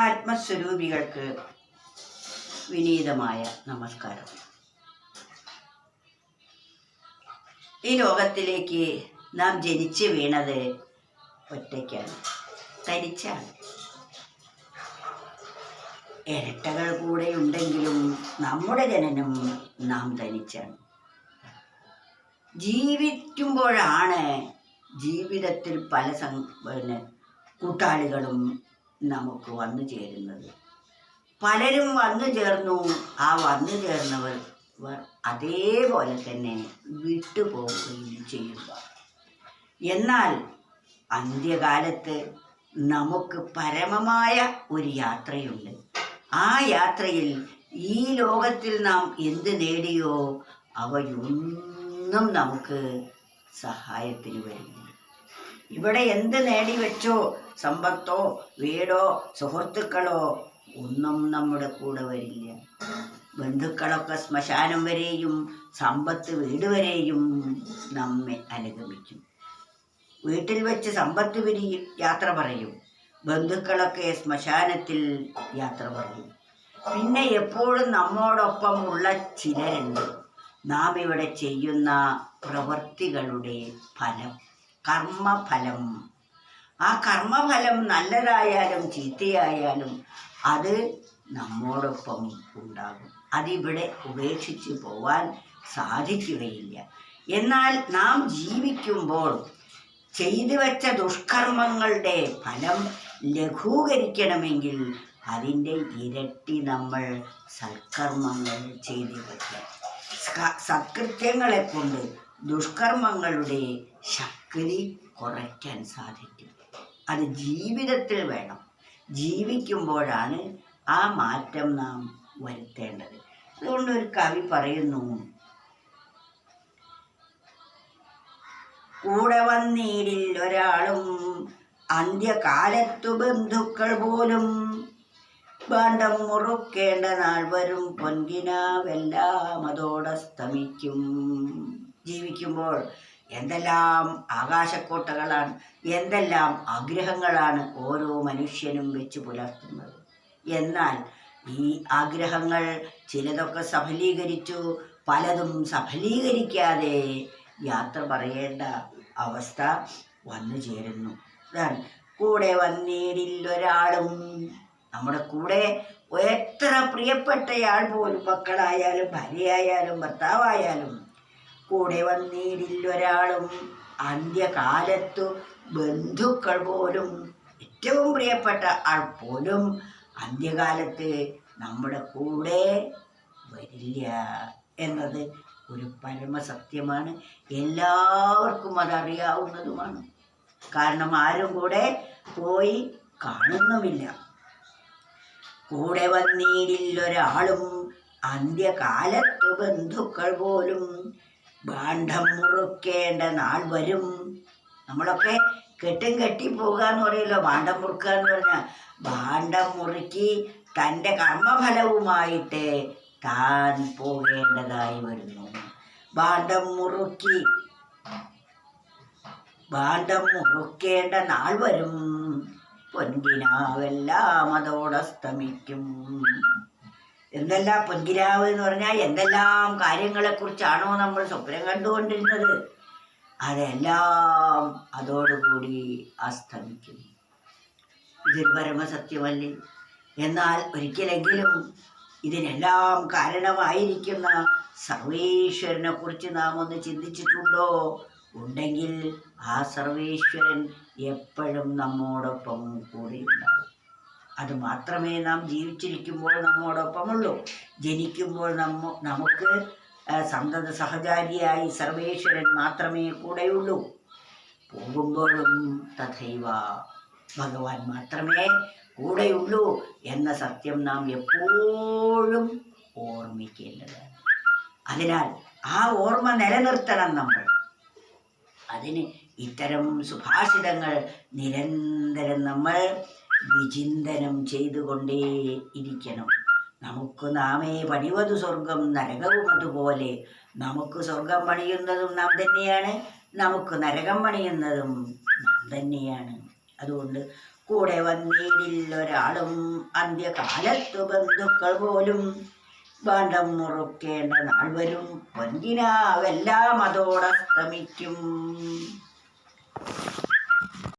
ആത്മസ്വരൂപികൾക്ക് വിനീതമായ നമസ്കാരം. ഈ ലോകത്തിലേക്ക് നാം ജനിച്ചു വീണത് ഒറ്റയ്ക്കാണ്, തനിച്ചാണ്. ഇരട്ടകൾ കൂടെ ഉണ്ടെങ്കിലും നമ്മുടെ ജനനം നാം തനിച്ചാണ്. ജീവിക്കുമ്പോഴാണ് ജീവിതത്തിൽ പല കൂട്ടാളികളും നമുക്ക് വന്നു ചേരുന്നത്. പലരും വന്നു ചേർന്നു. ആ വന്നു ചേർന്നവർ അതേപോലെ തന്നെ വിട്ടുപോവുകയും ചെയ്യുക. എന്നാൽ അന്ത്യകാലത്ത് നമുക്ക് പരമമായ ഒരു യാത്രയുണ്ട്. ആ യാത്രയിൽ ഈ ലോകത്തിൽ നാം എന്ത് നേടിയോ അവയൊന്നും നമുക്ക് സഹായത്തിന് വരില്ല. ഇവിടെ എന്ത് നേടിവെച്ചോ, സമ്പത്തോ വീടോ സുഹൃത്തുക്കളോ ഒന്നും നമ്മുടെ കൂടെ വരില്ല. ബന്ധുക്കളൊക്കെ ശ്മശാനം വരെയും സമ്പത്ത് വീട് വരെയും നമ്മെ അനുഗമിക്കും. വീട്ടിൽ വെച്ച് സമ്പത്ത് യാത്ര പറയും, ബന്ധുക്കളൊക്കെ ശ്മശാനത്തിൽ യാത്ര പറയും. പിന്നെ എപ്പോഴും നമ്മോടൊപ്പം ഉള്ള ചിലരുണ്ട്. നാം ഇവിടെ ചെയ്യുന്ന പ്രവൃത്തികളുടെ ഫലം, കർമ്മഫലം. ആ കർമ്മഫലം നല്ലതായാലും ചീത്തയായാലും അത് നമ്മോടൊപ്പം ഉണ്ടാകും. അതിവിടെ ഉപേക്ഷിച്ച് പോവാൻ സാധിക്കുകയില്ല. എന്നാൽ നാം ജീവിക്കുമ്പോൾ ചെയ്തു വെച്ച ദുഷ്കർമ്മങ്ങളുടെ ഫലം ലഘൂകരിക്കണമെങ്കിൽ അതിൻ്റെ ഇരട്ടി നമ്മൾ സൽക്കർമ്മങ്ങൾ ചെയ്തു വയ്ക്കാം. സത്കൃത്യങ്ങളെ കൊണ്ട് ദുഷ്കർമ്മങ്ങളുടെ ശക്തി കുറയ്ക്കാൻ സാധിക്കും. അത് ജീവിതത്തിൽ വേണം. ജീവിക്കുമ്പോഴാണ് ആ മാറ്റം നാം വരുത്തേണ്ടത്. അതുകൊണ്ട് ഒരു കവി പറയുന്നു, കൂടെ വന്നീടിൽ ഒരാളും അന്ത്യകാലത്തു ബന്ധുക്കൾ പോലും ഭാണ്ഡം മുറുക്കേണ്ട നാൾ വരും പൊൻകിനാവെല്ലാം അതോടസ്തമിക്കും. ജീവിക്കുമ്പോൾ എന്തെല്ലാം ആകാശക്കോട്ടകളാണ്, എന്തെല്ലാം ആഗ്രഹങ്ങളാണ് ഓരോ മനുഷ്യനും വെച്ച് പുലർത്തുന്നത്. എന്നാൽ ഈ ആഗ്രഹങ്ങൾ ചിലതൊക്കെ സഫലീകരിച്ചു, പലതും സഫലീകരിക്കാതെ യാത്ര പറയേണ്ട അവസ്ഥ വന്നു ചേരുന്നു. കൂടെ വന്നീടില്ലൊരാളും, നമ്മുടെ കൂടെ എത്ര പ്രിയപ്പെട്ടയാൾ പോലും, മക്കളായാലും ഭാര്യയായാലും ഭർത്താവായാലും, കൂടെ വന്നീടില്ലൊരാളും അന്ത്യകാലത്തു ബന്ധുക്കൾ പോലും, ഏറ്റവും പ്രിയപ്പെട്ട ആൾ പോലും അന്ത്യകാലത്ത് നമ്മുടെ കൂടെ വരില്ല എന്നത് ഒരു പരമസത്യമാണ്. എല്ലാവർക്കും അതറിയാവുന്നതുമാണ്. കാരണം ആരും കൂടെ പോയി കാണുന്നുമില്ല. കൂടെ വന്നീടില്ലൊരാളും അന്ത്യകാലത്തു ബന്ധുക്കൾ പോലും ഭാണ്ഡം മുറുക്കേണ്ട നാൾ വരും. നമ്മളൊക്കെ കെട്ടും കെട്ടി പോകുക എന്ന് പറയുമല്ലോ, ഭാണ്ഡം മുറുക്കുക എന്ന് പറഞ്ഞാൽ. ഭാണ്ഡം മുറുക്കി തൻ്റെ കർമ്മഫലവുമായിട്ട് താൻ പോകേണ്ടതായി വരുന്നു. ഭാണ്ഡം മുറുക്കേണ്ട നാൾ വരും പൊൻകിനാവെല്ലാം അതോടസ്തമിക്കും. എന്തെല്ലാം പൊൻകിനാവ് എന്ന് പറഞ്ഞാൽ എന്തെല്ലാം കാര്യങ്ങളെക്കുറിച്ചാണോ നമ്മൾ സ്വപ്നം കണ്ടുകൊണ്ടിരുന്നത്, അതെല്ലാം അതോടുകൂടി അസ്തമിക്കും. ഇതൊരു പരമസത്യമല്ലേ? എന്നാൽ ഒരിക്കലെങ്കിലും ഇതിനെല്ലാം കാരണമായിരിക്കുന്ന സർവേശ്വരനെ കുറിച്ച് നാം ഒന്ന് ചിന്തിച്ചിട്ടുണ്ടോ? ഉണ്ടെങ്കിൽ ആ സർവേശ്വരൻ എപ്പോഴും നമ്മോടൊപ്പം കൂടെയുണ്ടാവും. അത് മാത്രമേ നാം ജീവിച്ചിരിക്കുമ്പോൾ നമ്മോടൊപ്പമുള്ളൂ. ജനിക്കുമ്പോൾ നമുക്ക് സന്തത സഹചാരിയായി സർവേശ്വരൻ മാത്രമേ കൂടെയുള്ളൂ. പോകുമ്പോഴും തഥൈവ, ഭഗവാൻ മാത്രമേ കൂടെയുള്ളൂ എന്ന സത്യം നാം എപ്പോഴും ഓർമ്മിക്കേണ്ടതാണ്. അതിനാൽ ആ ഓർമ്മ നിലനിർത്തണം നമ്മൾ. അതിന് ഇത്തരം സുഭാഷിതങ്ങൾ നിരന്തരം നമ്മൾ വിചിന്തനം ചെയ്തുകൊണ്ടേ ഇരിക്കണം. നമുക്ക് നാമേ പണിവതു സ്വർഗം നരകവും അതുപോലെ. നമുക്ക് സ്വർഗം പണിയുന്നതും നാം തന്നെയാണ്, നമുക്ക് നരകം പണിയുന്നതും നാം തന്നെയാണ്. അതുകൊണ്ട് കൂടെ വന്നീടില്ലൊരാളും അന്ത്യകാലത്തു ബന്ധുക്കൾ പോലും ഭാണ്ഡം മുറുക്കേണ്ട നാൾ വരും പൊൻകിനാവെല്ലാം അതോടസ്തമിക്കും.